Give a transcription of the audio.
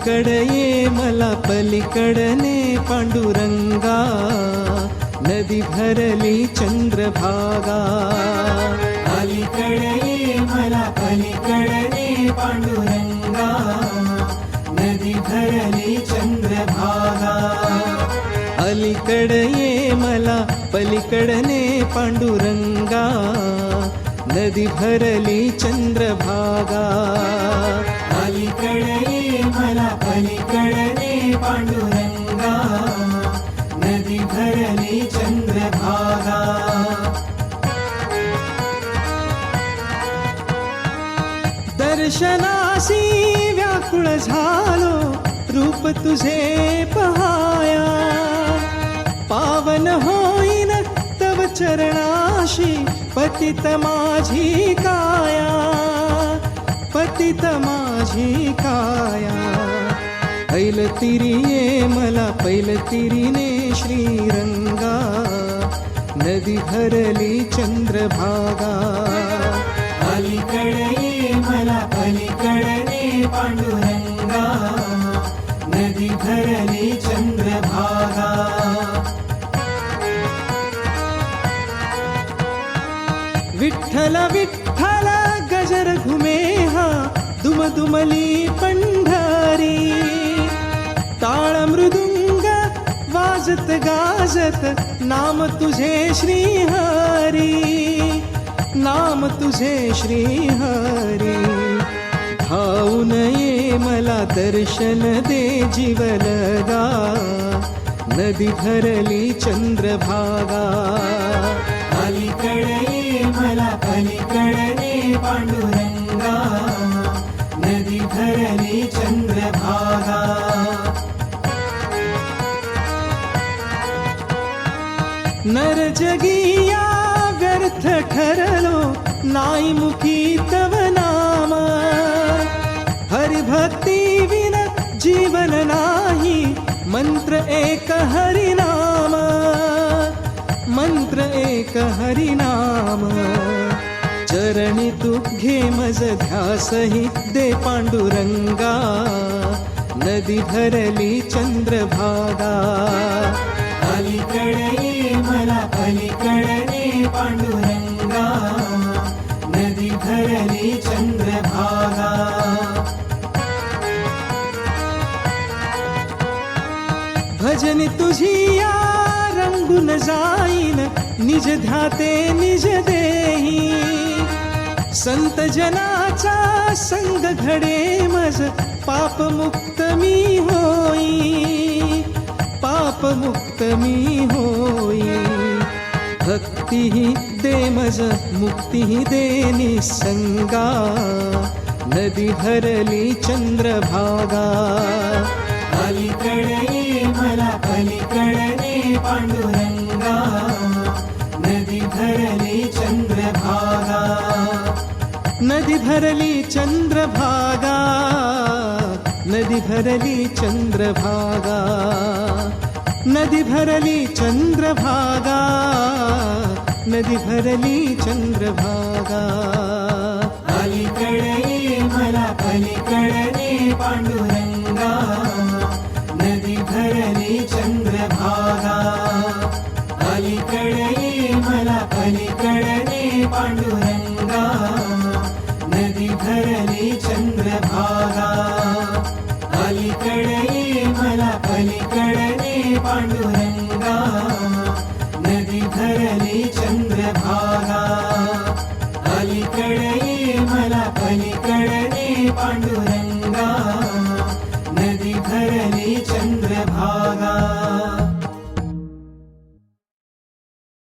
अलीकडे ये मला पलीकडने पांडुरंगा, नदी भरली चंद्रभागा. अलीकडे ये मला पलीकडने पांडुरंगा, नदी भरली चंद्रभागा. अलीकडे ये मला पलीकडने पांडुरंगा, नदी भरली चंद्रभागा. अलीकडे ये मला पलीकडने पांडुरंगा, नदी भरली चंद्रभागा. दर्शनासी व्याकुळ झालो रूप तुझे पहाया, पावन होईन तव चरणाशी पतित माझी काया, पतित माझी काया. ऐलतिरी ये मला पैलतिरीने श्रीरंगा, नदी भरली चंद्रभागा. अलीकडे ये मला पलीकडने पांडुरंगा, नदी भरली चंद्रभागा. विठ्ठल विठ्ठल गजर घुमे हा दुमदुमली पंढरी, टाळ मृदुंग वाजत गाजत नाम तुझे श्रीहरी, नाम तुझे श्रीहरी. धावून ये मला दर्शन दे जीवलगा, नदी भरली चंद्रभागा. अलीकडे ये मला पलीकडने पांडुरंगा, नदी भरली चंद्रभागा. नर जगिया व्यर्थ ठरलो नाई मुखी तव नाम, हरिभक्ती विन जीवन नाही, मंत्र एक हरिनाम, मंत्र एक हरिनाम. चरणी तू घे मज ध्यासही दे पांडुरंगा, नदी भरली चंद्रभागा. अलीकडे ये मला पलीकडने पांडुरंगा, नदी भरली चंद्रभागा. भजन तुझी या रंगून जाईन, निज ध्याते निज देही. संत जनाचा संग घडे मज, पाप मुक्त मी होई, पाप मुक्त मी होई. भक्तीही दे मज मुक्तीही दे निसंगा, नदी भरली चंद्रभागा. अलीकडे ये मला पलीकडने पांडुरंगा, नदी भरली चंद्रभागा. नदी भरली चंद्रभागा, नदी भरली चंद्रभागा, नदी भरली चंद्रभागा, नदी भरली चंद्रभागा. अलीकडे ये मला पलीकडने पांडुरंगा, नदी भरली चंद्रभागा. अलीकडे ये मला पलीकडने पांडुरंगा, नदी भरली चंद्रभागा. अलीकडे ये मला पलीकडने पांडुरंगा, नदी भरली चंद्रभागा.